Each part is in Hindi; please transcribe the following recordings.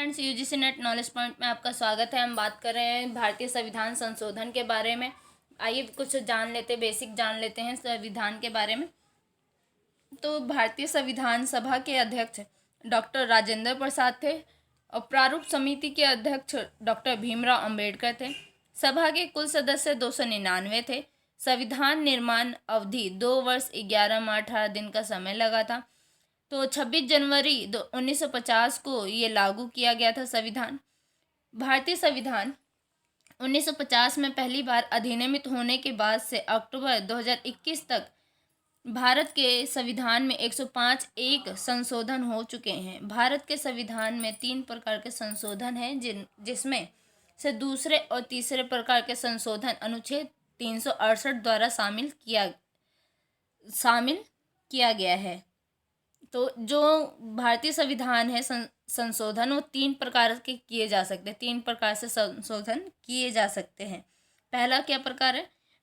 Friends, UGC net knowledge point में आपका स्वागत है। हम बात कर रहे हैं भारतीय संविधान संशोधन के बारे में। आइए कुछ बेसिक जान लेते हैं संविधान के बारे में। तो भारतीय संविधान सभा के अध्यक्ष डॉक्टर राजेंद्र प्रसाद थे और प्रारूप समिति के अध्यक्ष डॉक्टर भीमराव अंबेडकर थे। सभा के कुल सदस्य 299 थे। संविधान निर्माण अवधि 2 वर्ष 11 माह 18 दिन का समय लगा था। तो 26 जनवरी 1950 को ये लागू किया गया था संविधान। भारतीय संविधान 1950 में पहली बार अधिनियमित होने के बाद से अक्टूबर 2021 तक भारत के संविधान में 105 एक संशोधन हो चुके हैं। भारत के संविधान में 3 प्रकार के संशोधन हैं जिसमें से दूसरे और तीसरे प्रकार के संशोधन अनुच्छेद 368 द्वारा शामिल किया गया है। तो जो भारतीय संविधान है संशोधन वो 3 प्रकार के किए जा सकते हैं। 3 प्रकार से संशोधन किए जा सकते हैं। पहला क्या प्रकार है?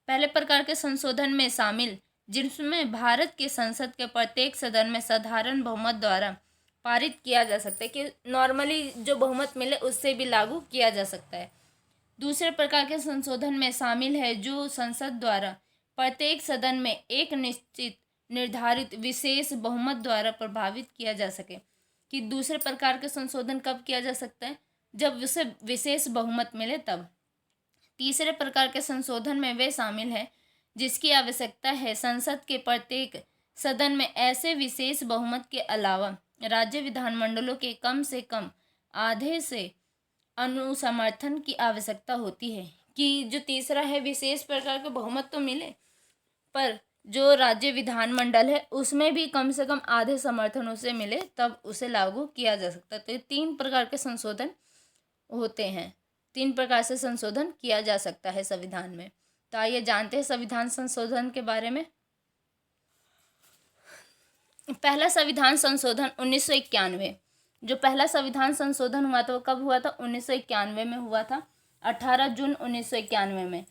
पहले प्रकार के संशोधन में शामिल जिसमें भारत के संसद के प्रत्येक सदन में साधारण बहुमत द्वारा पारित किया जा सकता है कि नॉर्मली जो बहुमत मिले उससे भी लागू किया जा सकता है। दूसरे प्रकार के संशोधन में शामिल है जो संसद द्वारा प्रत्येक सदन में एक निश्चित निर्धारित विशेष बहुमत द्वारा प्रभावित किया जा सके। कि दूसरे प्रकार के संशोधन कब किया जा सकता है? जब उसे विशेष बहुमत मिले तब। तीसरे प्रकार के संशोधन में वे शामिल है जिसकी आवश्यकता है संसद के प्रत्येक सदन में ऐसे विशेष बहुमत के अलावा राज्य विधानमंडलों के कम से कम आधे से अनुसमर्थन की आवश्यकता होती है। कि जो तीसरा है विशेष प्रकार के बहुमत तो मिले पर जो राज्य विधानमंडल है उसमें भी कम से कम आधे समर्थन उसे मिले तब उसे लागू किया जा सकता है। तो 3 प्रकार के संशोधन होते हैं। 3 प्रकार से संशोधन किया जा सकता है संविधान में। तो आइए जानते हैं संविधान संशोधन के बारे में। पहला संविधान संशोधन 1991। जो पहला संविधान संशोधन हुआ था वो कब हुआ था? 1991 में हुआ था, 18 जून 1991 में।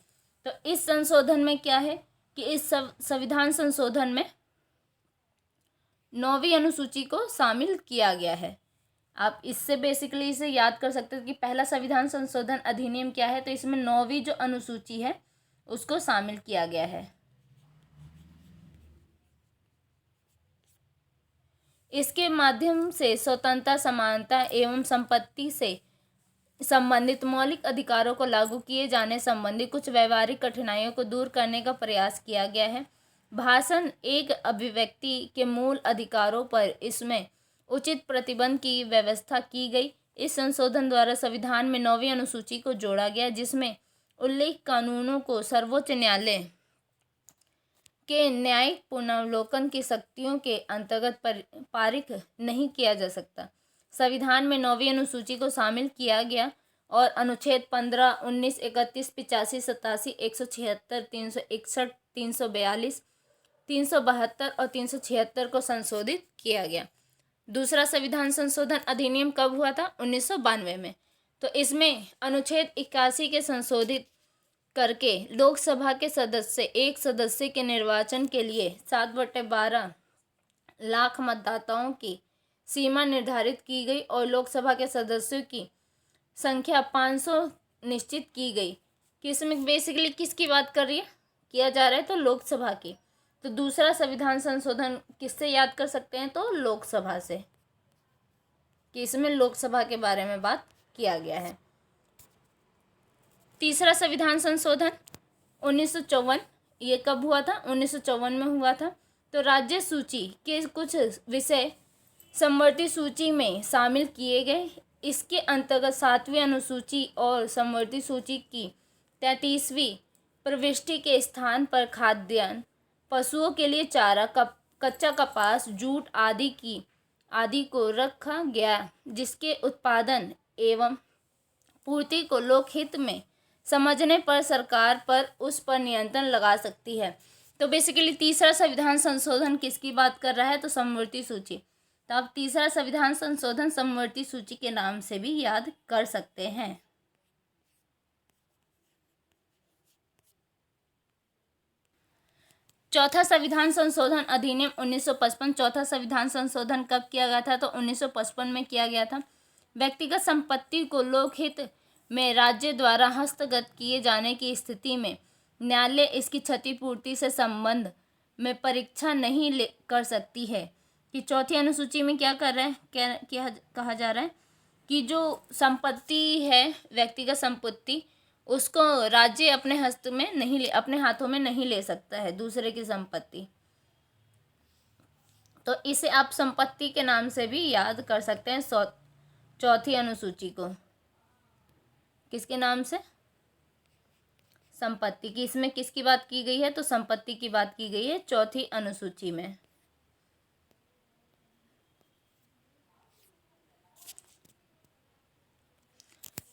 तो इस संशोधन में क्या है कि इस संविधान संशोधन में 9वीं अनुसूची को शामिल किया गया है। आप इससे बेसिकली इसे याद कर सकते हैं कि पहला संविधान संशोधन अधिनियम क्या है। तो इसमें 9वीं जो अनुसूची है उसको शामिल किया गया है। इसके माध्यम से स्वतंत्रता, समानता एवं संपत्ति से संबंधित मौलिक अधिकारों को लागू किए जाने संबंधी कुछ व्यवहारिक कठिनाइयों को दूर करने का प्रयास किया गया है। भाषण एक अभिव्यक्ति के मूल अधिकारों पर इसमें उचित प्रतिबंध की व्यवस्था की गई। इस संशोधन द्वारा संविधान में 9वीं अनुसूची को जोड़ा गया जिसमें उल्लेख कानूनों को सर्वोच्च न्यायालय के न्यायिक पुनर्वलोकन की शक्तियों के अंतर्गत पारित नहीं किया जा सकता। संविधान में 9वीं अनुसूची को शामिल किया गया और अनुच्छेद 15, 19, 31, 85, 87, 176, 361, 342, 372 और 376 को संशोधित किया गया। दूसरा संविधान संशोधन अधिनियम कब हुआ था? 1992 में। तो इसमें अनुच्छेद 81 के संशोधित करके लोकसभा के सदस्य एक सदस्य के निर्वाचन के लिए 7/12 लाख मतदाताओं की सीमा निर्धारित की गई और लोकसभा के सदस्यों की संख्या 500 निश्चित की गई। किसमें बेसिकली किसकी बात कर रही है किया जा रहा है? तो लोकसभा की। तो दूसरा संविधान संशोधन किससे याद कर सकते हैं? तो लोकसभा से, कि इसमें लोकसभा के बारे में बात किया गया है। तीसरा संविधान संशोधन 1954। ये कब हुआ था? 1954 में हुआ था। तो राज्य सूची के कुछ विषय समवर्ती सूची में शामिल किए गए। इसके अंतर्गत 7वीं अनुसूची और समवर्ती सूची की 33वीं प्रविष्टि के स्थान पर खाद्यान्न, पशुओं के लिए चारा, कच्चा कपास, जूट आदि को रखा गया जिसके उत्पादन एवं पूर्ति को लोकहित में समझने पर सरकार पर उस पर नियंत्रण लगा सकती है। तो बेसिकली तीसरा संविधान संशोधन किसकी बात कर रहा है? तो समवर्ती सूची। तो आप तीसरा संविधान संशोधन समवर्ती सूची के नाम से भी याद कर सकते हैं। चौथा संविधान संशोधन अधिनियम 1955। चौथा संविधान संशोधन कब किया गया था? तो 1955 में किया गया था। व्यक्तिगत संपत्ति को लोकहित में राज्य द्वारा हस्तगत किए जाने की स्थिति में न्यायालय इसकी क्षतिपूर्ति से संबंध में परीक्षा नहीं कर सकती है। कि चौथी अनुसूची में क्या कर रहे हैं, क्या कहा जा रहा है कि जो संपत्ति है, व्यक्तिगत संपत्ति, उसको राज्य अपने हस्त में नहीं अपने हाथों में नहीं ले सकता है दूसरे की संपत्ति। तो इसे आप संपत्ति के नाम से भी याद कर सकते हैं चौथी अनुसूची को। किसके नाम से? संपत्ति की। इसमें किसकी बात की गई है? तो संपत्ति की बात की गई है चौथी अनुसूची में।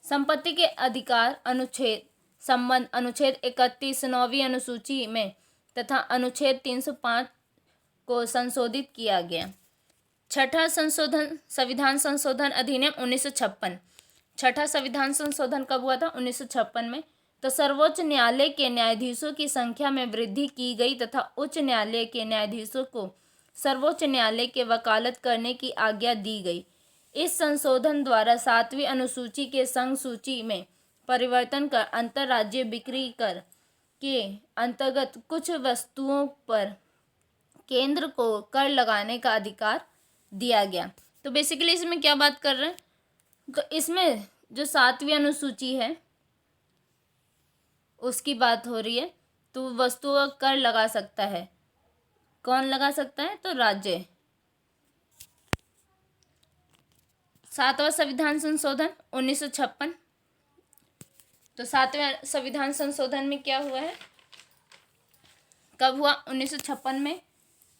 संपत्ति के अधिकार अनुच्छेद संबंध अनुच्छेद 31 9वीं अनुसूची में तथा अनुच्छेद 305 को संशोधित किया गया। छठा संशोधन संविधान संशोधन अधिनियम 1956। छठा संविधान संशोधन कब हुआ था? 1956 में। तो सर्वोच्च न्यायालय के न्यायाधीशों की संख्या में वृद्धि की गई तथा उच्च न्यायालय के न्यायाधीशों को सर्वोच्च न्यायालय के वकालत करने की आज्ञा दी गई। इस संशोधन द्वारा 7वीं अनुसूची के संघ सूची में परिवर्तन कर अंतर्राज्यीय बिक्री कर के अंतर्गत कुछ वस्तुओं पर केंद्र को कर लगाने का अधिकार दिया गया। तो बेसिकली इसमें क्या बात कर रहे हैं? तो इसमें जो 7वीं अनुसूची है उसकी बात हो रही है। तो वस्तुओं का कर लगा सकता है, कौन लगा सकता है? तो राज्य। 7वां संविधान संशोधन 1956। तो 7वें संविधान संशोधन में क्या हुआ है, कब हुआ? 1956 में।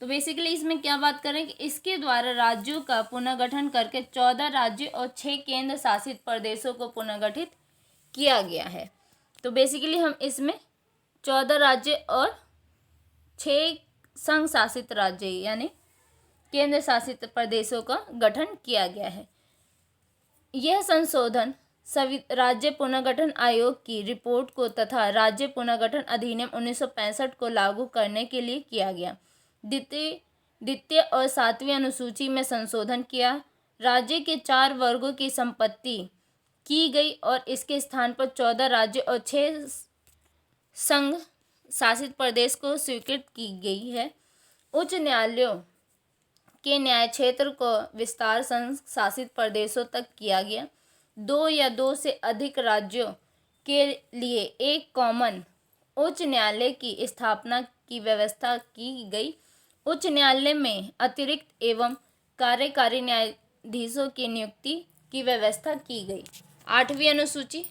तो बेसिकली इसमें क्या बात करें कि इसके द्वारा राज्यों का पुनर्गठन करके 14 राज्यों और 6 केंद्र शासित प्रदेशों को पुनर्गठित किया गया है। तो बेसिकली हम इसमें 14 राज्य और 6 संघ शासित राज्य यानी केंद्र शासित प्रदेशों का गठन किया गया है। यह संशोधन राज्य पुनर्गठन आयोग की रिपोर्ट को तथा राज्य पुनर्गठन अधिनियम 1965 को लागू करने के लिए किया गया। द्वितीय और 7वीं अनुसूची में संशोधन किया। राज्य के 4 वर्गों की संपत्ति की गई और इसके स्थान पर 14 राज्य और 6 संघ शासित प्रदेश को स्वीकृत की गई है। उच्च न्यायालयों के न्याय क्षेत्र को विस्तार संघ शासित प्रदेशों तक किया गया। 2 या 2 से अधिक राज्यों के लिए एक कॉमन उच्च न्यायालय की स्थापना की व्यवस्था की गई। उच्च न्यायालय में अतिरिक्त एवं कार्यकारी न्यायाधीशों की नियुक्ति की व्यवस्था की गई। 8वीं अनुसूची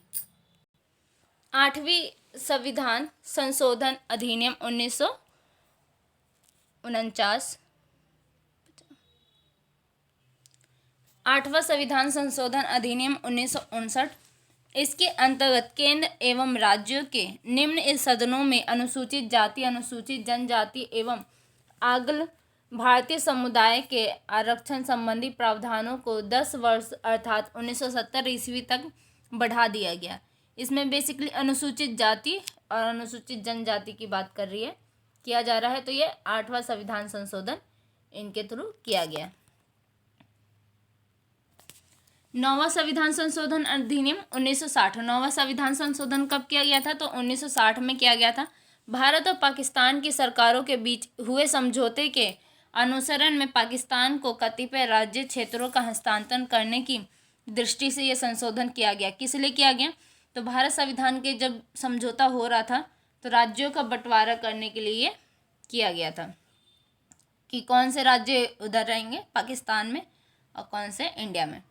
8वीं संविधान संशोधन अधिनियम 1949। 8वां संविधान संशोधन अधिनियम 1959। इसके अंतर्गत केंद्र एवं राज्यों के निम्न सदनों में अनुसूचित जाति, अनुसूचित जनजाति एवं अग्र भारतीय समुदाय के आरक्षण संबंधी प्रावधानों को 10 वर्ष अर्थात 1970 ईस्वी तक बढ़ा दिया गया। इसमें बेसिकली अनुसूचित जाति और अनुसूचित जनजाति की बात कर रही है, किया जा रहा है। तो ये 8वां संविधान संशोधन इनके थ्रू किया गया। 9वां संविधान संशोधन अधिनियम 1960। 9वां संविधान संशोधन कब किया गया था? तो 1960 में किया गया था। भारत और पाकिस्तान की सरकारों के बीच हुए समझौते के अनुसरण में पाकिस्तान को कतिपय राज्य क्षेत्रों का हस्तांतरण करने की दृष्टि से यह संशोधन किया गया। किस लिए किया गया? तो भारत संविधान के जब समझौता हो रहा था तो राज्यों का बंटवारा करने के लिए किया गया था कि कौन से राज्य उधर रहेंगे पाकिस्तान में और कौन से इंडिया में।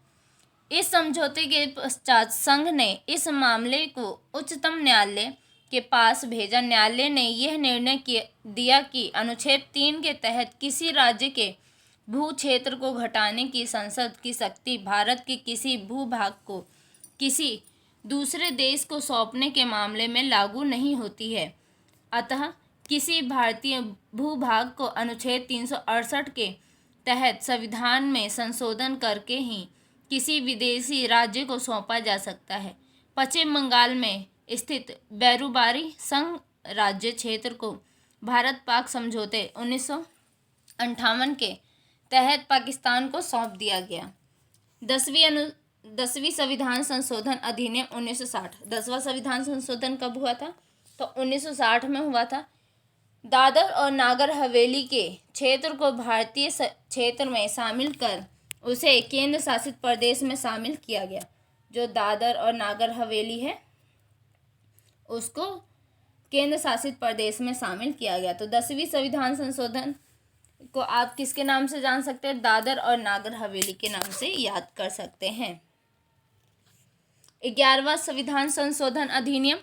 इस समझौते के पश्चात संघ ने इस मामले को उच्चतम न्यायालय के पास भेजा। न्यायालय ने यह निर्णय दिया कि अनुच्छेद 3 के तहत किसी राज्य के भू क्षेत्र को घटाने की संसद की शक्ति भारत के किसी भूभाग को किसी दूसरे देश को सौंपने के मामले में लागू नहीं होती है। अतः किसी भारतीय भूभाग को अनुच्छेद 368 के तहत संविधान में संशोधन करके ही किसी विदेशी राज्य को सौंपा जा सकता है। पश्चिम बंगाल में स्थित बैरूबारी संघ राज्य क्षेत्र को भारत पाक समझौते 1958 के तहत पाकिस्तान को सौंप दिया गया। 10वीं संविधान संशोधन अधिनियम 1960। 10वां संविधान संशोधन कब हुआ था? तो 1960 में हुआ था। दादर और नागर हवेली के क्षेत्र को भारतीय क्षेत्र में शामिल कर उसे केंद्र शासित प्रदेश में शामिल किया गया। जो दादर और नागर हवेली है उसको केंद्र शासित प्रदेश में शामिल किया गया। तो 10वीं संविधान संशोधन को आप किसके नाम से जान सकते हैं? दादर और नागर हवेली के नाम से याद कर सकते हैं। 11वां संविधान संशोधन अधिनियम।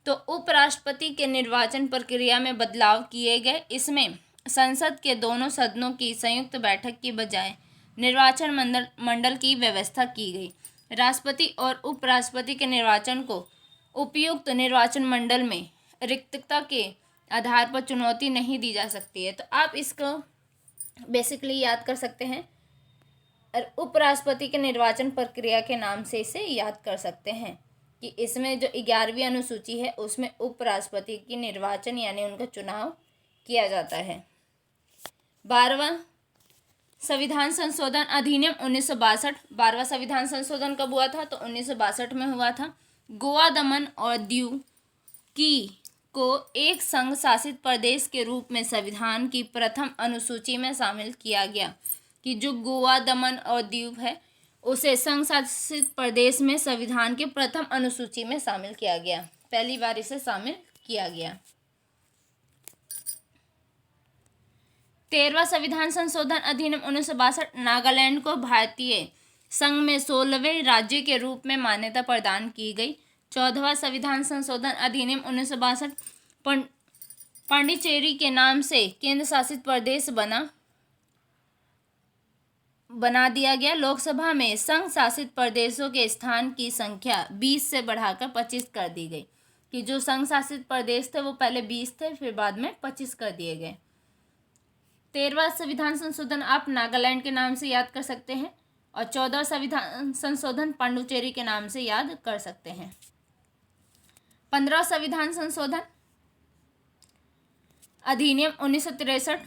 तो उपराष्ट्रपति के निर्वाचन प्रक्रिया में बदलाव किए गए। इसमें संसद के दोनों सदनों की संयुक्त बैठक की बजाय निर्वाचन मंडल की व्यवस्था की गई। राष्ट्रपति और उपराष्ट्रपति के निर्वाचन को उपयुक्त निर्वाचन मंडल में रिक्तता के आधार पर चुनौती नहीं दी जा सकती है। तो आप इसको बेसिकली याद कर सकते हैं। उपराष्ट्रपति के निर्वाचन प्रक्रिया के नाम से इसे याद कर सकते हैं कि इसमें जो 11वीं अनुसूची है उसमें उपराष्ट्रपति की निर्वाचन यानी उनका चुनाव किया जाता है। 12वां संविधान संशोधन अधिनियम 1962। 12वां संविधान संशोधन कब हुआ था? तो 1962 में हुआ था। गोवा, दमन और दीव को एक संघ शासित प्रदेश के रूप में संविधान की प्रथम अनुसूची में शामिल किया गया। कि जो गोवा, दमन और दीव है उसे संघ शासित प्रदेश में संविधान के प्रथम अनुसूची में शामिल किया गया। पहली बार इसे शामिल किया गया। 13वां संविधान संशोधन अधिनियम 1962। नागालैंड को भारतीय संघ में 16वें राज्य के रूप में मान्यता प्रदान की गई। 14वां संविधान संशोधन अधिनियम 1962 पांडिचेरी के नाम से केंद्र शासित प्रदेश बना दिया गया। लोकसभा में संघ शासित प्रदेशों के स्थान की संख्या 20 से बढ़ाकर 25 कर दी गई। कि जो संघ शासित प्रदेश थे वो पहले 20 थे, फिर बाद में 25 कर दिए गए। 13वां संविधान संशोधन आप नागालैंड के नाम से याद कर सकते हैं और 14वां संविधान संशोधन पांडुचेरी के नाम से याद कर सकते हैं। 15वां संविधान संशोधन अधिनियम 1963।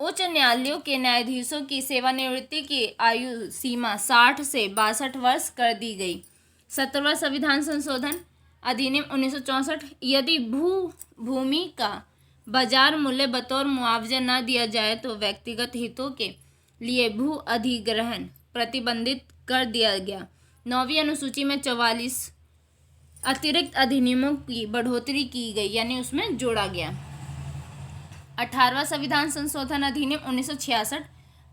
उच्च न्यायालयों के न्यायाधीशों की सेवानिवृत्ति की आयु सीमा 60 से 62 वर्ष कर दी गई। 17वां संविधान संशोधन अधिनियम 1964। यदि भूमि का बाजार मूल्य बतौर मुआवजा न दिया जाए तो व्यक्तिगत हितों के लिए भू अधिग्रहण प्रतिबंधित कर दिया गया। 9वीं अनुसूची में 44 अतिरिक्त अधिनियमों की बढ़ोतरी की गई यानी उसमें जोड़ा गया। 18वां संविधान संशोधन अधिनियम 1966।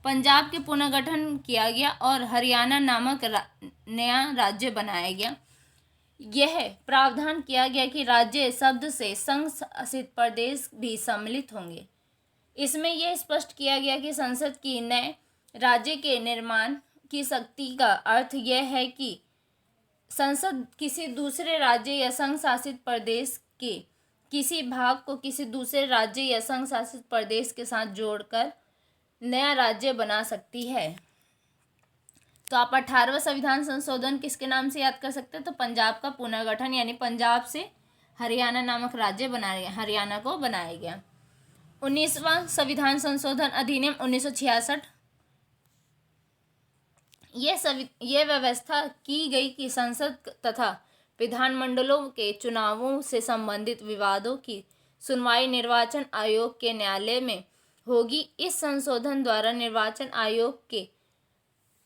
पंजाब के पुनर्गठन किया गया और हरियाणा नामक नया राज्य बनाया गया। यह प्रावधान किया गया कि राज्य शब्द से संघ शासित प्रदेश भी सम्मिलित होंगे। इसमें यह स्पष्ट किया गया कि संसद की नए राज्य के निर्माण की शक्ति का अर्थ यह है कि संसद किसी दूसरे राज्य या संघ शासित प्रदेश के किसी भाग को किसी दूसरे राज्य या संघ शासित प्रदेश के साथ जोड़कर नया राज्य बना सकती है। तो आप 18वां संविधान संशोधन किसके नाम से याद कर सकते हैं? तो पंजाब का पुनर्गठन यानी पंजाब से हरियाणा नामक राज्य बनाया गया, हरियाणा को बनाया गया। 19वां संविधान संशोधन अधिनियम 1966। यह व्यवस्था की गई कि संसद तथा विधानमंडलों के चुनावों से संबंधित विवादों की सुनवाई निर्वाचन आयोग के न्यायालय में होगी। इस संशोधन द्वारा निर्वाचन आयोग के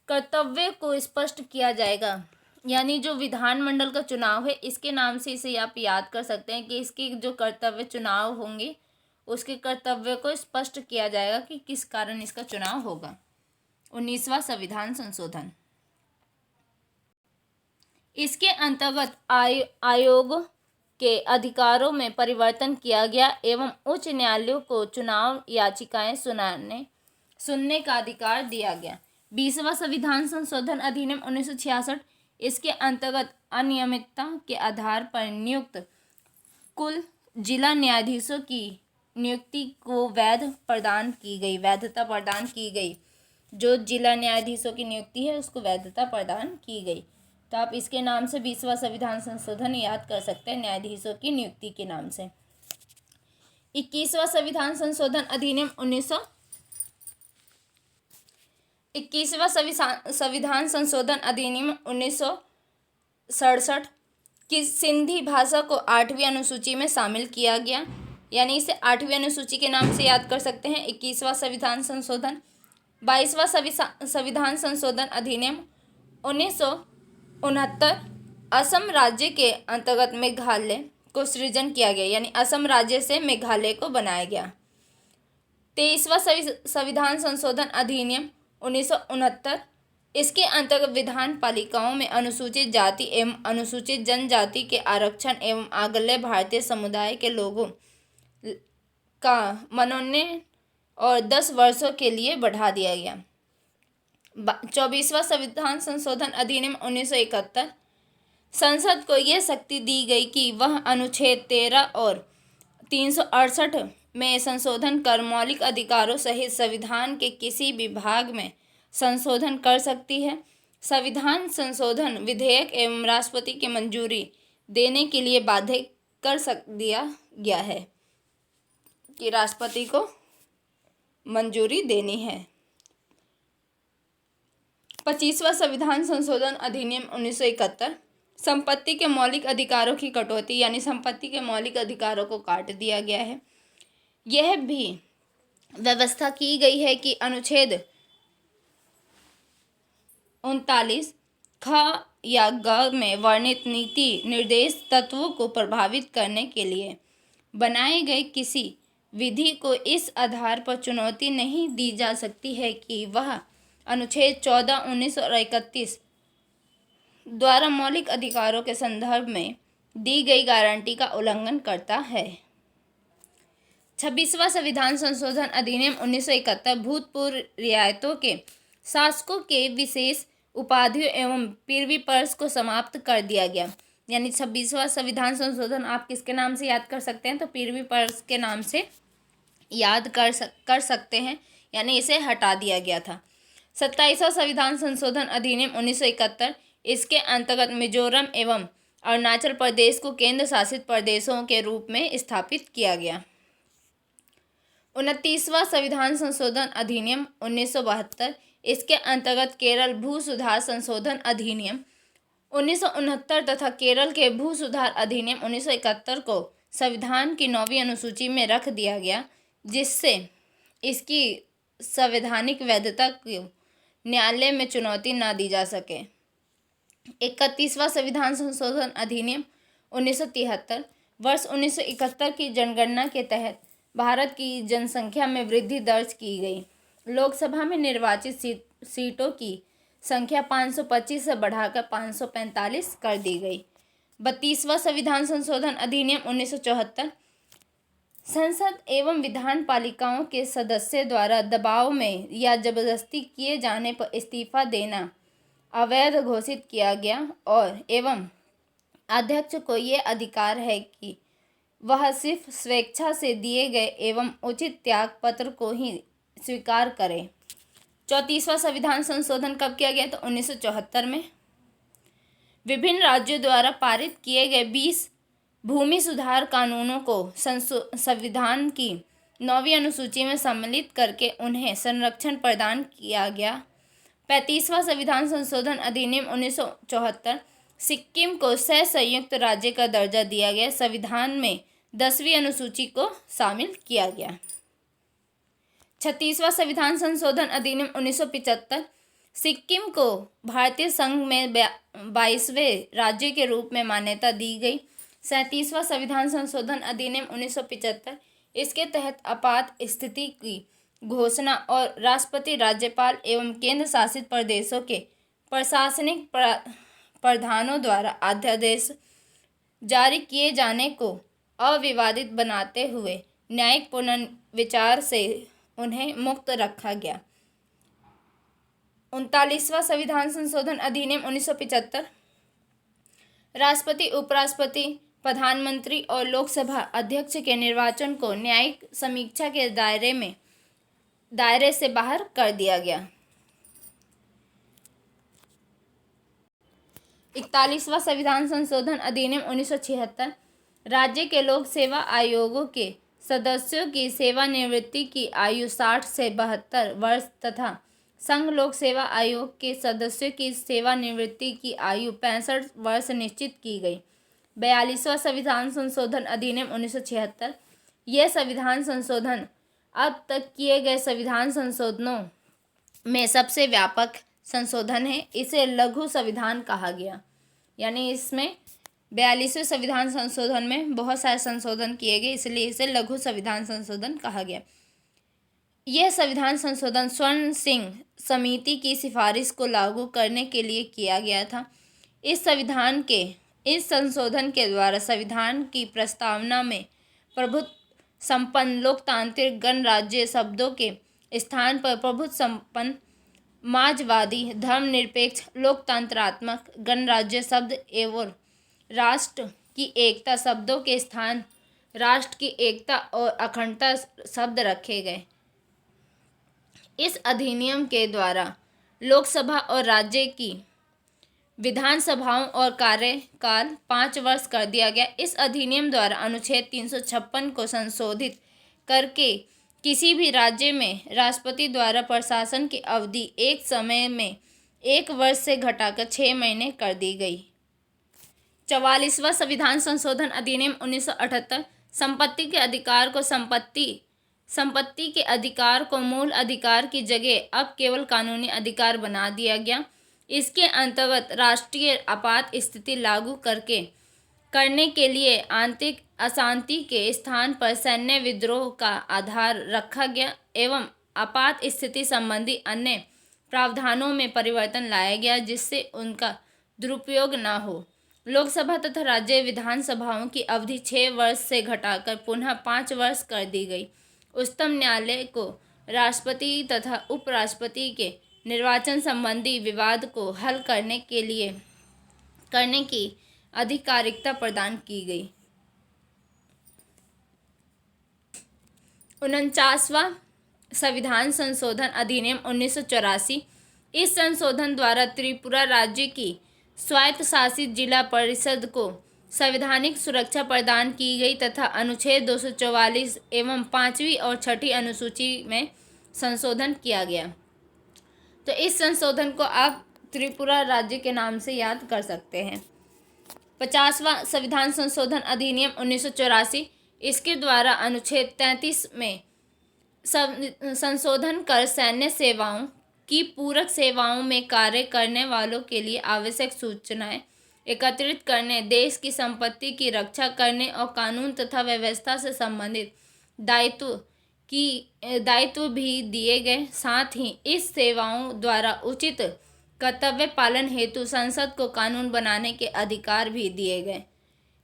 कर्तव्य को स्पष्ट किया जाएगा। यानी जो विधानमंडल का चुनाव है इसके नाम से इसे आप याद कर सकते हैं कि इसके जो कर्तव्य चुनाव होंगे उसके कर्तव्य को स्पष्ट किया जाएगा कि किस कारण इसका चुनाव होगा। 19वां संविधान संशोधन। इसके अंतर्गत आयोग के अधिकारों में परिवर्तन किया गया एवं उच्च न्यायालयों को चुनाव याचिकाएं सुनने का अधिकार दिया गया। 20वां संविधान संशोधन अधिनियम 1966। इसके अंतर्गत अनियमितता के आधार पर नियुक्त कुल जिला न्यायाधीशों की नियुक्ति को वैधता प्रदान की गई। जो जिला न्यायाधीशों की नियुक्ति है उसको वैधता प्रदान की गई। तो आप इसके नाम से 20वां संविधान संशोधन याद कर सकते हैं, न्यायाधीशों की नियुक्ति के नाम से। 21वां संविधान संशोधन अधिनियम 1900। 21वां संविधान संशोधन अधिनियम 1967 की सिंधी भाषा को 8वीं अनुसूची में शामिल किया गया, यानी इसे 8वीं अनुसूची के नाम से याद कर सकते हैं। 21वां संविधान संशोधन। 22वां संविधान संशोधन अधिनियम 1969 असम राज्य के अंतर्गत मेघालय को सृजन किया गया, यानी असम राज्य से मेघालय को बनाया गया। 23वां संविधान संशोधन अधिनियम 1969, इसके अंतर्गत विधान पालिकाओं में अनुसूचित जाति एवं अनुसूचित जनजाति के आरक्षण एवं आगल्य भारतीय समुदाय के लोगों का मनोनयन और 10 वर्षों के लिए बढ़ा दिया गया। 24वां संविधान संशोधन अधिनियम 1971, संसद को यह शक्ति दी गई कि वह अनुच्छेद 13 और 368 में संशोधन कर मौलिक अधिकारों सहित संविधान के किसी भी भाग में संशोधन कर सकती है। संविधान संशोधन विधेयक एवं राष्ट्रपति की मंजूरी देने के लिए बाध्य कर दिया गया है कि राष्ट्रपति को मंजूरी देनी है। 25वां संविधान संशोधन अधिनियम 1971, संपत्ति के मौलिक अधिकारों की कटौती, यानी संपत्ति के मौलिक अधिकारों को काट दिया गया है। यह भी व्यवस्था की गई है कि अनुच्छेद 39 ख या ग में वर्णित नीति निर्देश तत्वों को प्रभावित करने के लिए बनाए गए किसी विधि को इस आधार पर चुनौती नहीं दी जा सकती है कि वह अनुच्छेद 14, 19 और 31 द्वारा मौलिक अधिकारों के संदर्भ में दी गई गारंटी का उल्लंघन करता है। 26वां संविधान संशोधन अधिनियम 1971 भूतपूर्व रियायतों के शासकों के विशेष उपाधियों एवं पीरवी पर्स को समाप्त कर दिया गया, यानी 26वां संविधान संशोधन आप किसके नाम से याद कर सकते हैं, तो पीरवी पर्स के नाम से याद कर सकते हैं, यानी इसे हटा दिया गया था। 27वां संविधान संशोधन अधिनियम 1971, इसके अंतर्गत मिजोरम एवं अरुणाचल प्रदेश को केंद्र शासित प्रदेशों के रूप में स्थापित किया गया। 29वां संविधान संशोधन अधिनियम 1972, इसके अंतर्गत केरल भू सुधार संशोधन अधिनियम 1969 तथा केरल के भू सुधार अधिनियम 1971 को संविधान की 9वीं अनुसूची में रख दिया गया, जिससे इसकी संवैधानिक वैधता को न्यायालय में चुनौती न दी जा सके। 31वां संविधान संशोधन अधिनियम 1973, वर्ष 1971 की जनगणना के तहत भारत की जनसंख्या में वृद्धि दर्ज की गई। लोकसभा में निर्वाचित सीटों की संख्या 525 से बढ़ाकर 545 कर दी गई। 32वां संविधान संशोधन अधिनियम 1974, संसद एवं विधान पालिकाओं के सदस्य द्वारा दबाव में या जबरदस्ती किए जाने पर इस्तीफा देना अवैध घोषित किया गया और एवं अध्यक्ष को ये अधिकार है कि वह सिर्फ स्वेच्छा से दिए गए एवं उचित त्याग पत्र को ही स्वीकार करे। 34वां संविधान संशोधन कब किया गया, तो 1974 में। विभिन्न राज्यों द्वारा पारित किए गए 20 भूमि सुधार कानूनों को संविधान की 9वीं अनुसूची में सम्मिलित करके उन्हें संरक्षण प्रदान किया गया। 35वां संविधान संशोधन अधिनियम 1974, सिक्किम को संयुक्त राज्य का दर्जा दिया गया। संविधान में 10वीं अनुसूची को शामिल किया गया। 36वां संविधान संशोधन अधिनियम 1975, सिक्किम को भारतीय संघ में 22वें राज्य के रूप में मान्यता दी गई। 37वां संविधान संशोधन अधिनियम 1975, इसके तहत आपात स्थिति की घोषणा और राष्ट्रपति, राज्यपाल एवं केंद्र शासित प्रदेशों के प्रशासनिक प्रधानों द्वारा अध्यादेश जारी किए जाने को अविवादित बनाते हुए न्यायिक पुनर्विचार से उन्हें मुक्त रखा गया। 39वां संविधान संशोधन अधिनियम 1975, राष्ट्रपति, उपराष्ट्रपति, प्रधानमंत्री और लोकसभा अध्यक्ष के निर्वाचन को न्यायिक समीक्षा के दायरे से बाहर कर दिया गया। 41वां संविधान संशोधन अधिनियम 1976, राज्य के लोक सेवा आयोगों के सदस्यों की सेवानिवृत्ति की आयु 60 से 72 वर्ष तथा संघ लोक सेवा आयोग के सदस्यों की सेवानिवृत्ति की आयु 65 वर्ष निश्चित की गई। 42वां संविधान संशोधन अधिनियम 1976। यह संविधान संशोधन अब तक किए गए संविधान संशोधनों में सबसे व्यापक संशोधन है। इसे लघु संविधान कहा गया। यानी इसमें 42वें संविधान संशोधन में बहुत सारे संशोधन किए गए, इसलिए इसे लघु संविधान संशोधन कहा गया। यह संविधान संशोधन स्वर्ण सिंह समिति की सिफारिश को लागू करने के लिए किया गया था। इस संशोधन के द्वारा संविधान की प्रस्तावना में प्रभुत्व संपन्न लोकतांत्रिक गणराज्य शब्दों के स्थान पर प्रभुत्व संपन्न समाजवादी धर्मनिरपेक्ष लोकतंत्रात्मक गणराज्य शब्द एवं राष्ट्र की एकता शब्दों के स्थान राष्ट्र की एकता और अखंडता शब्द रखे गए। इस अधिनियम के द्वारा लोकसभा और राज्य की विधानसभाओं और कार्यकाल 5 वर्ष कर दिया गया। इस अधिनियम द्वारा अनुच्छेद 356 को संशोधित करके किसी भी राज्य में राष्ट्रपति द्वारा प्रशासन की अवधि एक समय में 1 वर्ष से घटाकर 6 महीने कर दी गई। 44वां संविधान संशोधन अधिनियम 1978। संपत्ति के अधिकार को मूल अधिकार की जगह अब केवल कानूनी अधिकार बना दिया गया। इसके अंतर्गत राष्ट्रीय आपात स्थिति लागू करने के लिए आंतरिक अशांति के स्थान पर सैन्य विद्रोह का आधार रखा गया एवं आपात स्थिति संबंधी अन्य प्रावधानों में परिवर्तन लाया गया जिससे उनका दुरुपयोग न हो। लोकसभा तथा राज्य विधानसभाओं की अवधि 6 वर्ष से घटाकर पुनः 5 वर्ष कर दी गई। उच्चतम न्यायालय को राष्ट्रपति तथा उपराष्ट्रपति के निर्वाचन संबंधी विवाद को हल करने की अधिकारिकता प्रदान की गई। 49वां संविधान संशोधन अधिनियम 1984। इस संशोधन द्वारा त्रिपुरा राज्य की स्वायत्त शासित जिला परिषद को संवैधानिक सुरक्षा प्रदान की गई तथा अनुच्छेद 244 एवं 5वीं और 6ठी अनुसूची में संशोधन किया गया। तो इस संशोधन को आप त्रिपुरा राज्य के नाम से याद कर सकते हैं। 50वां संविधान संशोधन अधिनियम 1984। इसके द्वारा अनुच्छेद 33 में संशोधन कर सैन्य सेवाओं की पूरक सेवाओं में कार्य करने वालों के लिए आवश्यक सूचनाएं एकत्रित करने, देश की संपत्ति की रक्षा करने और कानून तथा व्यवस्था से संबंधित दायित्व भी दिए गए। साथ ही इस सेवाओं द्वारा उचित कर्तव्य पालन हेतु संसद को कानून बनाने के अधिकार भी दिए गए।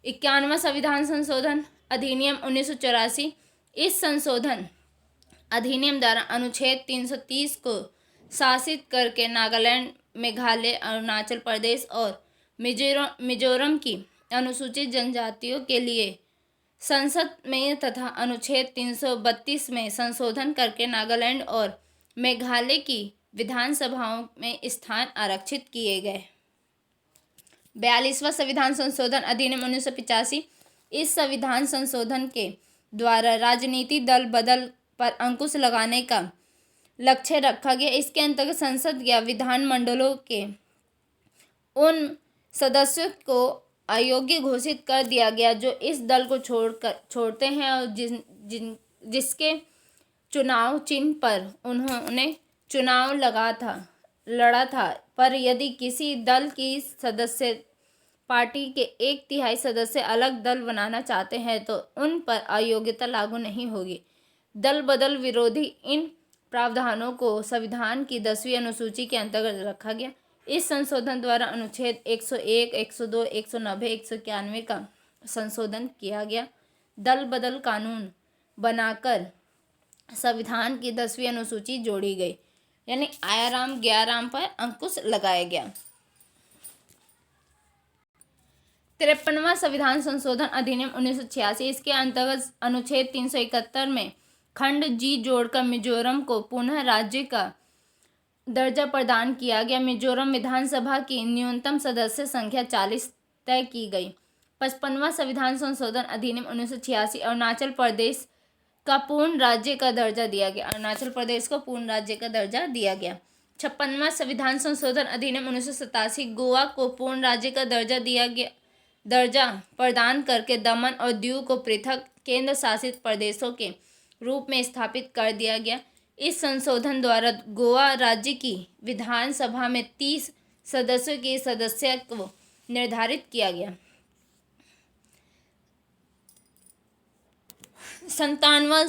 51वां संविधान संशोधन अधिनियम 1984। इस संशोधन अधिनियम द्वारा अनुच्छेद 330 को शासित करके नागालैंड, मेघालय, अरुणाचल प्रदेश और मिजोरम की अनुसूचित जनजातियों के लिए संसद में तथा अनुच्छेद 332 में संशोधन करके नागालैंड और मेघालय की विधानसभाओं में स्थान आरक्षित किए गए। 42वां संविधान संशोधन अधिनियम 1985। इस संविधान संशोधन के द्वारा राजनीति दल बदल पर अंकुश लगाने का लक्ष्य रखा गया। इसके अंतर्गत संसद या विधानमंडलों के उन सदस्यों को अयोग्य घोषित कर दिया गया जो इस दल को छोड़ते हैं और जिसके चुनाव चिन्ह पर उन्होंने चुनाव लड़ा था। पर यदि किसी दल की सदस्य पार्टी के 1/3 सदस्य अलग दल बनाना चाहते हैं तो उन पर अयोग्यता लागू नहीं होगी। दल बदल विरोधी इन प्रावधानों को संविधान की 10वीं अनुसूची के अंतर्गत रखा गया। इस संशोधन द्वारा अनुच्छेद 101, 102, 190, 191 का संशोधन किया गया। दल बदल कानून बनाकर संविधान की 10वीं अनुसूची जोड़ी गई, यानी आयाराम गयाराम पर अंकुश लगाया गया। 53वां संविधान संशोधन अधिनियम 1986। इसके अंतर्गत अनुच्छेद 371 में खंड जी जोड़कर मिजोरम को पुनः राज्य का दर्जा प्रदान किया गया। मिजोरम विधानसभा की न्यूनतम सदस्य संख्या 40 तय की गई। 55वां संविधान संशोधन अधिनियम 1986। अरुणाचल प्रदेश का पूर्ण राज्य का दर्जा दिया गया। अरुणाचल प्रदेश को पूर्ण राज्य का दर्जा दिया गया। 56वां संविधान संशोधन अधिनियम 1987 गोवा को पूर्ण राज्य का दर्जा प्रदान करके दमन और दीव को पृथक केंद्र शासित प्रदेशों के रूप में स्थापित कर दिया गया। इस संशोधन द्वारा गोवा राज्य की विधानसभा में 30 सदस्यों की सदस्यत्व निर्धारित किया गया। 57वां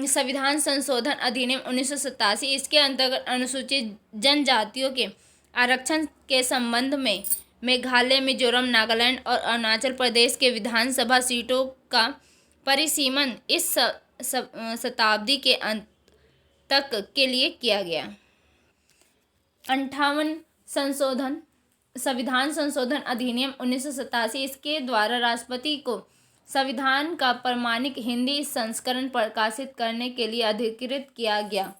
संविधान संशोधन अधिनियम 1987 इसके अंतर्गत अनुसूचित जनजातियों के आरक्षण के संबंध में मेघालय, मिजोरम, नागालैंड और अरुणाचल प्रदेश के विधानसभा सीटों का परिसीमन इस शताब्दी के अंत तक के लिए किया गया। 58वां संविधान संशोधन अधिनियम 1987 इसके द्वारा राष्ट्रपति को संविधान का प्रमाणिक हिंदी संस्करण प्रकाशित करने के लिए अधिकृत किया गया।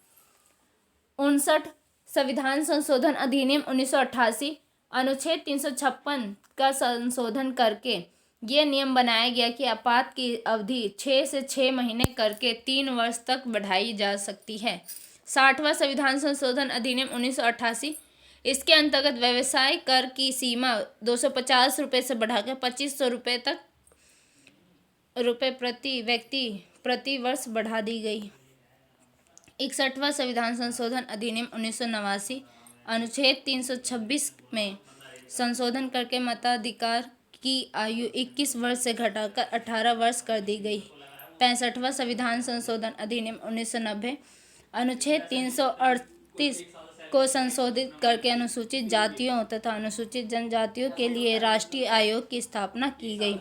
59 संविधान संशोधन अधिनियम 1988 अनुच्छेद 356 का संशोधन करके ये नियम बनाया गया कि आपात की अवधि 6 से 6 महीने करके 3 वर्ष तक बढ़ाई जा सकती है। 60वां संविधान संशोधन अधिनियम 1988 इसके अंतर्गत व्यवसाय कर की सीमा 250 रुपये से बढ़ाकर 2500 रुपये प्रति व्यक्ति प्रति वर्ष बढ़ा दी गई। 61वां संविधान संशोधन अधिनियम 1989 अनुच्छेद 326 में संशोधन करके मताधिकार की आयु 21 वर्ष से घटाकर 18 वर्ष कर दी गई। 65वां संविधान संशोधन अधिनियम 1990 अनुच्छेद 338 को संशोधित करके अनुसूचित जातियों तथा अनुसूचित जनजातियों के लिए राष्ट्रीय आयोग की स्थापना की गई।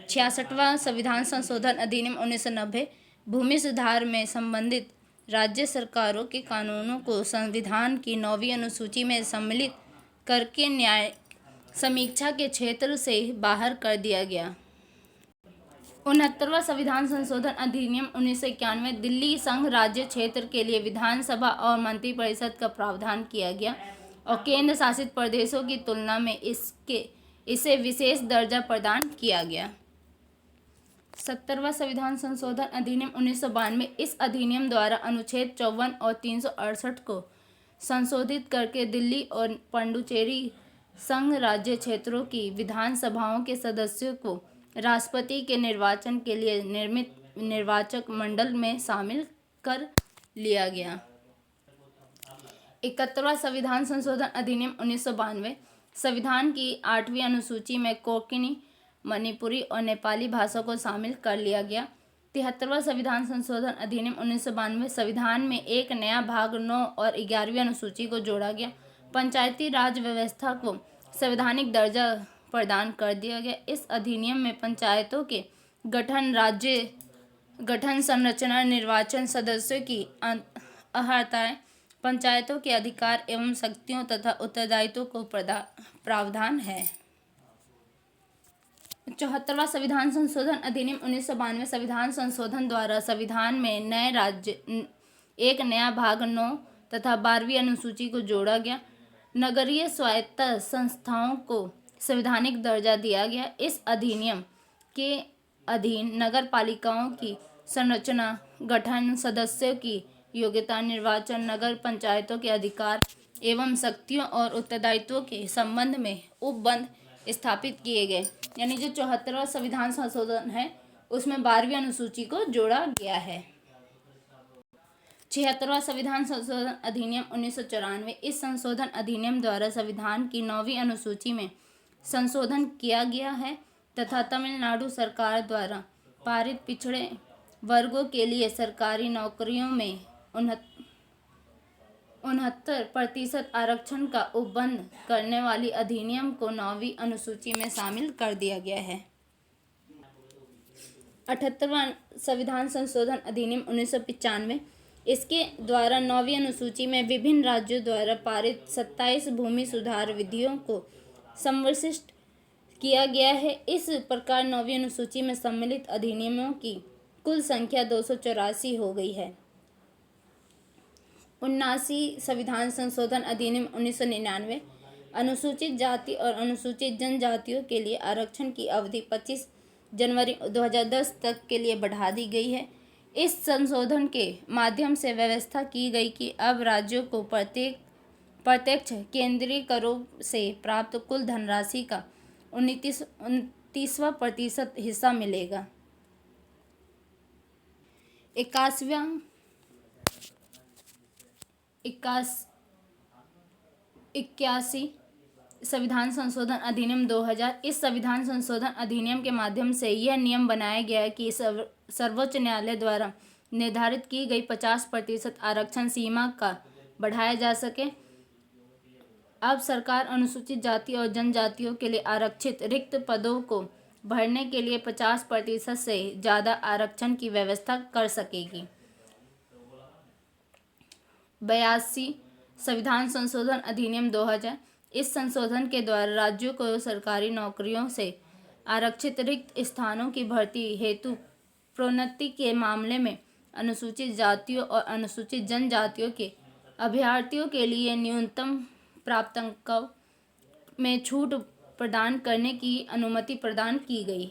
66वां संविधान संशोधन अधिनियम 1990 भूमि सुधार में संबंधित राज्य सरकारों के कानूनों को संविधान की 9वीं अनुसूची में सम्मिलित करके न्याय समीक्षा के क्षेत्र से बाहर कर दिया गया। 69वां संविधान संशोधन अधिनियम 1991 दिल्ली संघ राज्य क्षेत्र के लिए विधानसभा और मंत्रिपरिषद का प्रावधान किया गया और केंद्र शासित प्रदेशों की तुलना में इसे विशेष दर्जा प्रदान किया गया। 70वां संविधान संशोधन अधिनियम 1992 इस अधिनियम द्वारा अनुच्छेद 54 और 368 को संशोधित करके दिल्ली और पुडुचेरी संघ राज्य क्षेत्रों की विधानसभाओं के सदस्यों को राष्ट्रपति के निर्वाचन के लिए निर्मित निर्वाचक मंडल में शामिल कर लिया गया। 71वां संविधान संशोधन अधिनियम 1992 संविधान की 8वीं अनुसूची में कोंकणी, मणिपुरी और नेपाली भाषा को शामिल कर लिया गया। 73वां संविधान संशोधन अधिनियम 1992 संविधान में एक नया भाग 9 और 11वीं अनुसूची को जोड़ा गया। पंचायती राज व्यवस्था को संवैधानिक दर्जा प्रदान कर दिया गया। इस अधिनियम में पंचायतों के गठन संरचना, निर्वाचन, सदस्यों की अर्हताएं, पंचायतों के अधिकार एवं शक्तियों तथा उत्तरदायित्वों को प्रावधान है। 74वां संविधान संशोधन अधिनियम 1992 संविधान संशोधन द्वारा संविधान में एक नया भाग 9 तथा 12वीं अनुसूची को जोड़ा गया। नगरीय स्वायत्त संस्थाओं को संवैधानिक दर्जा दिया गया। इस अधिनियम के अधीन नगर पालिकाओं की संरचना, गठन, सदस्यों की योग्यता, निर्वाचन, नगर पंचायतों के अधिकार एवं शक्तियों और उत्तरदायित्वों के संबंध में उपबंध स्थापित किए गए। यानी जो 74वां संविधान संशोधन है उसमें 12वीं अनुसूची को जोड़ा गया है। 76वां संविधान संशोधन अधिनियम 1994 इस संशोधन अधिनियम द्वारा संविधान की 9वीं अनुसूची में संशोधन किया गया है तथा तमिलनाडु सरकार द्वारा पारित पिछड़े वर्गों के लिए सरकारी नौकरियों में 69% आरक्षण का उपबंध करने वाली अधिनियम को 9वीं अनुसूची में शामिल कर दिया गया है। 78वां संविधान संशोधन अधिनियम 1995 इसके द्वारा 9वीं अनुसूची में विभिन्न राज्यों द्वारा पारित 27 भूमि सुधार विधियों को संविष्ट किया गया है। इस प्रकार 9वीं अनुसूची में सम्मिलित अधिनियमों की कुल संख्या 284 हो गई है। 79 संविधान संशोधन अधिनियम 1999 अनुसूचित जाति और अनुसूचित जनजातियों के लिए आरक्षण की अवधि 25 जनवरी 2010 तक के लिए बढ़ा दी गई है। इस संशोधन के माध्यम से व्यवस्था की गई कि अब राज्यों को प्रत्येक प्रत्यक्ष केंद्रीय करों से प्राप्त कुल धनराशि का 29% हिस्सा मिलेगा। 81 संविधान संशोधन अधिनियम 2000। इस संविधान संशोधन अधिनियम के माध्यम से यह नियम बनाया गया है कि सर्वोच्च न्यायालय द्वारा निर्धारित की गई 50% आरक्षण सीमा का बढ़ाया जा सके। अब सरकार अनुसूचित जाति और जनजातियों के लिए आरक्षित रिक्त पदों को भरने के लिए 50% से ज़्यादा आरक्षण की व्यवस्था कर सकेगी। 82 संविधान संशोधन अधिनियम 2000। इस संशोधन के द्वारा राज्यों को सरकारी नौकरियों से आरक्षित रिक्त स्थानों की भर्ती हेतु प्रोन्नति के मामले में अनुसूचित जातियों और अनुसूचित जनजातियों के अभ्यर्थियों के लिए न्यूनतम प्राप्तांकों में छूट प्रदान करने की अनुमति प्रदान की गई।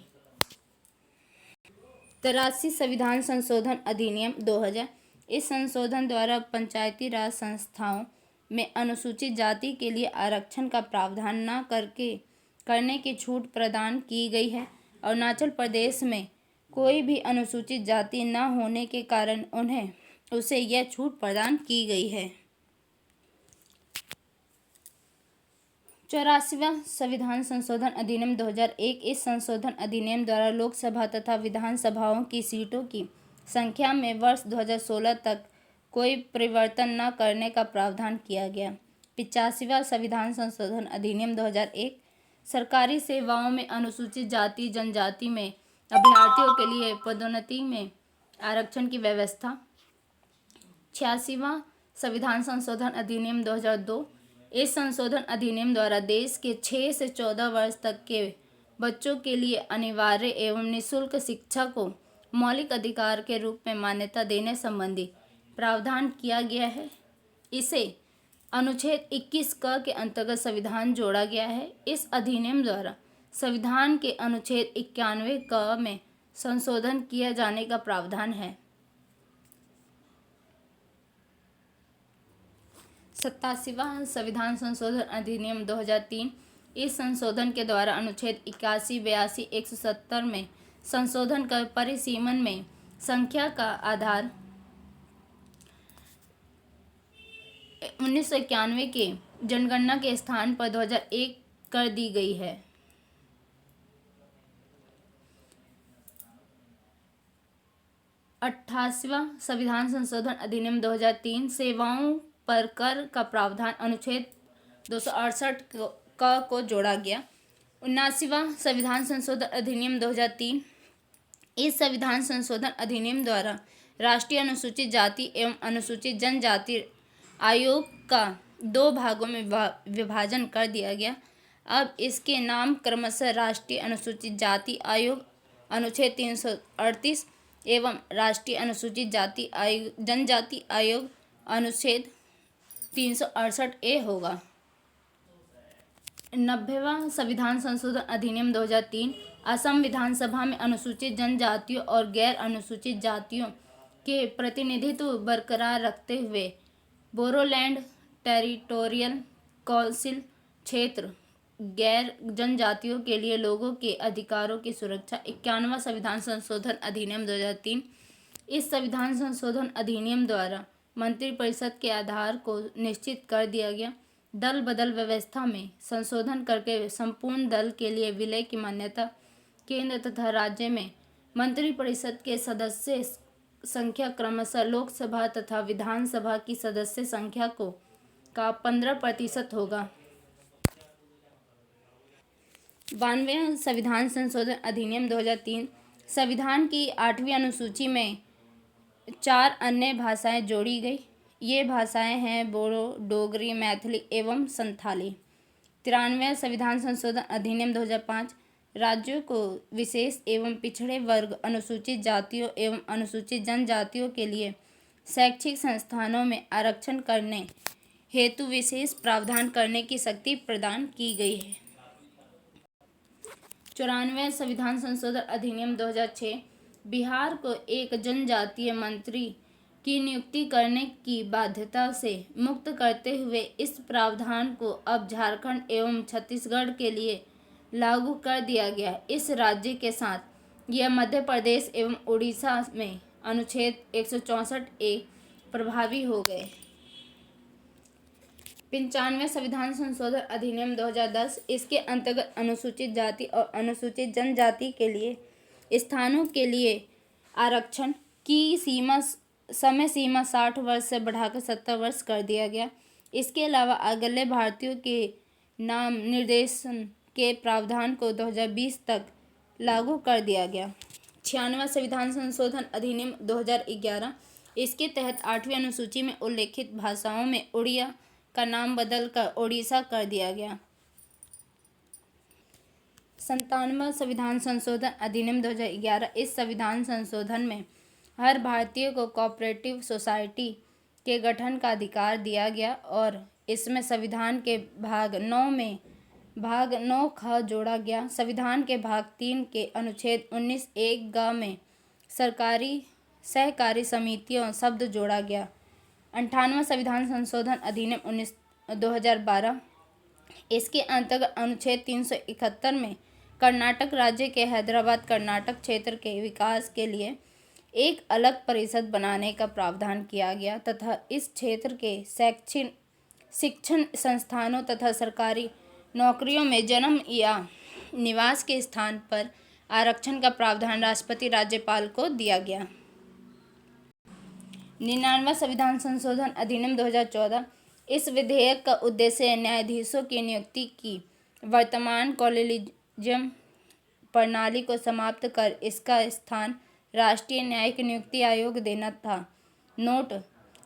83 संविधान संशोधन अधिनियम 2000। इस संशोधन द्वारा पंचायती राज संस्थाओं में अनुसूचित जाति के लिए आरक्षण का प्रावधान न करने की छूट प्रदान की गई है। अरुणाचल प्रदेश में कोई भी अनुसूचित जाति न होने के कारण उसे यह छूट प्रदान की गई है। 84वां संविधान संशोधन अधिनियम 2001। इस संशोधन अधिनियम द्वारा लोकसभा तथा विधानसभाओं की सीटों की संख्या में वर्ष 2016 तक कोई परिवर्तन न करने का प्रावधान किया गया। 85वां संविधान संशोधन अधिनियम 2001। सरकारी सेवाओं में अनुसूचित जाति जनजाति में अभ्यर्थियों के लिए पदोन्नति में आरक्षण की व्यवस्था। 86वां संविधान संशोधन अधिनियम 2002। इस संशोधन अधिनियम द्वारा देश के 6 से 14 वर्ष तक के बच्चों के लिए अनिवार्य एवं निःशुल्क शिक्षा को मौलिक अधिकार के रूप में मान्यता देने संबंधी प्रावधान किया गया है। इसे अनुच्छेद 21 क के अंतर्गत संविधान जोड़ा गया है। इस अधिनियम द्वारा संविधान के अनुच्छेद 91 क में संशोधन किया जाने का प्रावधान है। 87वां संविधान संशोधन अधिनियम 2003। इस संशोधन के द्वारा अनुच्छेद 81, 82, 170 में संशोधन कर परिसीमन में संख्या का आधार 1991 के जनगणना के स्थान पर 2001 कर दी गई है। 88वां संविधान संशोधन अधिनियम 2003। सेवाओं पर कर का प्रावधान अनुच्छेद 268 को जोड़ा गया। 79वां संविधान संशोधन अधिनियम 2003। इस संविधान संशोधन अधिनियम द्वारा राष्ट्रीय अनुसूचित जाति एवं अनुसूचित जनजाति आयोग का 2 भागों में विभाजन कर दिया गया। अब इसके नाम क्रमशः राष्ट्रीय अनुसूचित जाति आयोग अनुच्छेद 338 एवं राष्ट्रीय अनुसूचित जाति जनजाति आयोग अनुच्छेद 368A होगा। 90वां संविधान संशोधन अधिनियम 2003। असम विधानसभा में अनुसूचित जनजातियों और गैर अनुसूचित जातियों के प्रतिनिधित्व बरकरार रखते हुए बोरोलैंड टेरिटोरियल काउंसिल क्षेत्र गैर जनजातियों के लिए लोगों के अधिकारों की सुरक्षा। 91वां संविधान संशोधन अधिनियम 2003। इस संविधान संशोधन अधिनियम द्वारा मंत्रिपरिषद के आधार को निश्चित कर दिया गया। दल बदल व्यवस्था में संशोधन करके संपूर्ण दल के लिए विलय की मान्यता। केंद्र तथा राज्य में मंत्रिपरिषद के सदस्य संख्या क्रमशः लोकसभा तथा विधानसभा की सदस्य संख्या का 15% होगा। 92वां संविधान संशोधन अधिनियम 2003। संविधान की 8वीं अनुसूची में 4 अन्य भाषाएं जोड़ी गई। ये भाषाएं हैं बोडो, डोगरी, मैथिली एवं संथाली। 93वां संविधान संशोधन अधिनियम 2005। राज्यों को विशेष एवं पिछड़े वर्ग अनुसूचित जातियों एवं अनुसूचित जनजातियों के लिए शैक्षिक संस्थानों में आरक्षण करने हेतु विशेष प्रावधान करने की शक्ति प्रदान की गई है। 94वां संविधान संशोधन अधिनियम 2006। बिहार को एक जनजातीय मंत्री की नियुक्ति करने की बाध्यता से मुक्त करते हुए इस प्रावधान को अब झारखंड एवं छत्तीसगढ़ के लिए लागू कर दिया गया। इस राज्य के साथ यह मध्य प्रदेश एवं उड़ीसा में अनुच्छेद 164A प्रभावी हो गए। 95वां संविधान संशोधन अधिनियम 2010, इसके अंतर्गत अनुसूचित जाति और अनुसूचित जनजाति के लिए स्थानों के लिए आरक्षण की समय सीमा 60 वर्ष से बढ़ाकर 70 वर्ष कर दिया गया। इसके अलावा अगले भारतीयों के नाम निर्देशन के प्रावधान को 2020 तक लागू कर दिया गया। 96वां संविधान संशोधन अधिनियम 2011, इसके तहत 8वीं अनुसूची में उल्लेखित भाषाओं में उड़िया का नाम बदलकर ओडिशा कर दिया गया। 97वां संविधान संशोधन अधिनियम 2011, इस संविधान संशोधन में हर भारतीय को कोऑपरेटिव सोसाइटी के गठन का अधिकार दिया गया और इसमें संविधान के भाग 9 में भाग 9ख जोड़ा गया। संविधान के भाग 3 के अनुच्छेद 19(1) में सहकारी समितियों शब्द जोड़ा गया। 98वां संविधान संशोधन अधिनियम 2012, इसके अंतर्गत अनुच्छेद 371 में कर्नाटक राज्य के हैदराबाद कर्नाटक क्षेत्र के विकास के लिए एक अलग परिषद बनाने का प्रावधान किया गया तथा इस क्षेत्र के शिक्षण संस्थानों तथा सरकारी नौकरियों में जन्म या निवास के स्थान पर आरक्षण का प्रावधान राष्ट्रपति राज्यपाल को दिया गया। 99वां संविधान संशोधन अधिनियम 2014, इस विधेयक का उद्देश्य न्यायाधीशों की नियुक्ति की वर्तमान कॉलेजियम प्रणाली को समाप्त कर इसका स्थान राष्ट्रीय न्यायिक नियुक्ति आयोग देना था। नोट: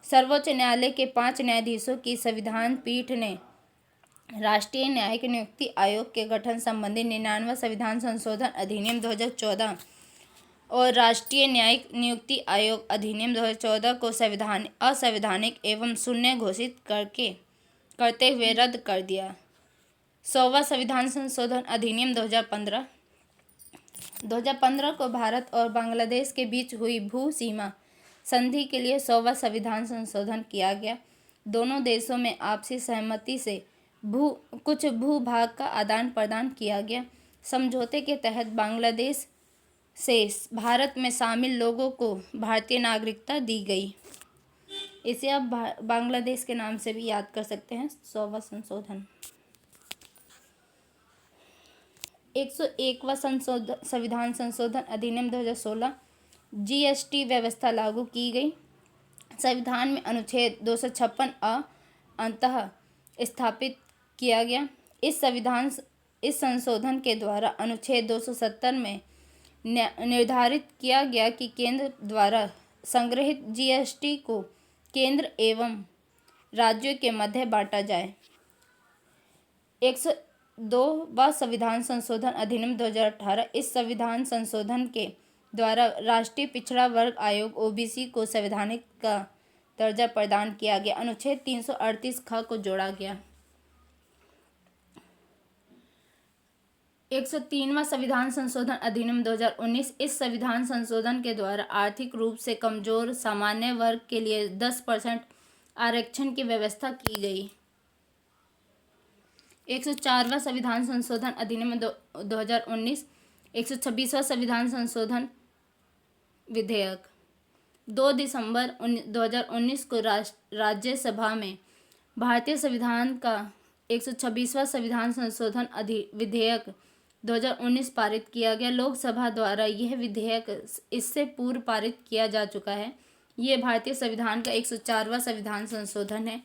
सर्वोच्च न्यायालय के 5 न्यायाधीशों की संविधान पीठ ने राष्ट्रीय न्यायिक नियुक्ति आयोग के गठन संबंधी 99वां संविधान संशोधन अधिनियम 2014 और राष्ट्रीय न्यायिक नियुक्ति आयोग अधिनियम 2014 को असंवैधानिक एवं शून्य घोषित करते हुए रद्द कर दिया। 100वां संविधान संशोधन अधिनियम 2015 को भारत और बांग्लादेश के बीच हुई भू सीमा संधि के लिए 100वां संविधान संशोधन किया गया। दोनों देशों में आपसी सहमति से कुछ भूभाग का आदान प्रदान किया गया। समझौते के तहत बांग्लादेश से भारत में शामिल लोगों को भारतीय नागरिकता दी गई। इसे आप बांग्लादेश के नाम से भी याद कर सकते हैं। 100वां संशोधन। 101वां संविधान संशोधन अधिनियम 2016, जीएसटी व्यवस्था लागू की गई। संविधान में अनुच्छेद 256A अंतः स्थापित किया गया। इस संशोधन के द्वारा अनुच्छेद 270 में निर्धारित किया गया कि केंद्र द्वारा संग्रहित जीएसटी को केंद्र एवं राज्यों के मध्य बांटा जाए। 102वां संविधान संशोधन अधिनियम 2018, इस संविधान संशोधन के द्वारा राष्ट्रीय पिछड़ा वर्ग आयोग ओबीसी को संवैधानिक का दर्जा प्रदान किया गया। अनुच्छेद 338ख को जोड़ा गया। 103वां संविधान संशोधन अधिनियम 2019, इस संविधान संशोधन के द्वारा आर्थिक रूप से कमजोर सामान्य वर्ग के लिए 10% आरक्षण की व्यवस्था की गई। 104वां संविधान संशोधन अधिनियम 2019, 126वां संविधान संशोधन विधेयक 2 दिसंबर 2019 को राज्यसभा में भारतीय संविधान का 126वां संविधान संशोधन विधेयक 2019 पारित किया गया। लोकसभा द्वारा यह विधेयक इससे पूर्व पारित किया जा चुका है। ये भारतीय संविधान का 104वां संविधान संशोधन है।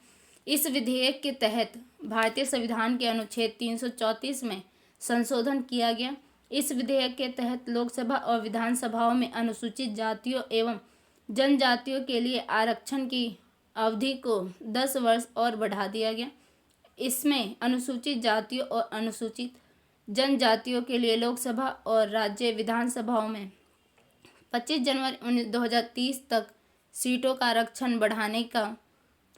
इस विधेयक के तहत भारतीय संविधान के अनुच्छेद 334 में संशोधन किया गया। इस विधेयक के तहत लोकसभा और विधानसभाओं में अनुसूचित जातियों एवं जनजातियों के लिए आरक्षण की अवधि को 10 वर्ष और बढ़ा दिया गया। इसमें अनुसूचित जातियों और अनुसूचित जनजातियों के लिए लोकसभा और राज्य विधानसभाओं में 25 जनवरी 2030 तक सीटों का आरक्षण बढ़ाने का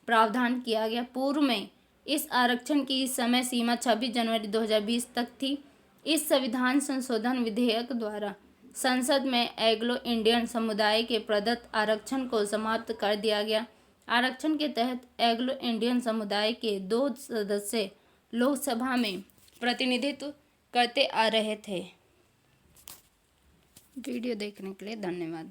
प्रावधान किया गया। पूर्व में इस आरक्षण की समय सीमा 26 जनवरी 2020 तक थी। इस संविधान संशोधन विधेयक द्वारा संसद में एंग्लो इंडियन समुदाय के प्रदत्त आरक्षण को समाप्त कर दिया गया। आरक्षण के तहत एंग्लो इंडियन समुदाय के 2 सदस्य लोकसभा में प्रतिनिधित्व करते आ रहे थे। वीडियो देखने के लिए धन्यवाद।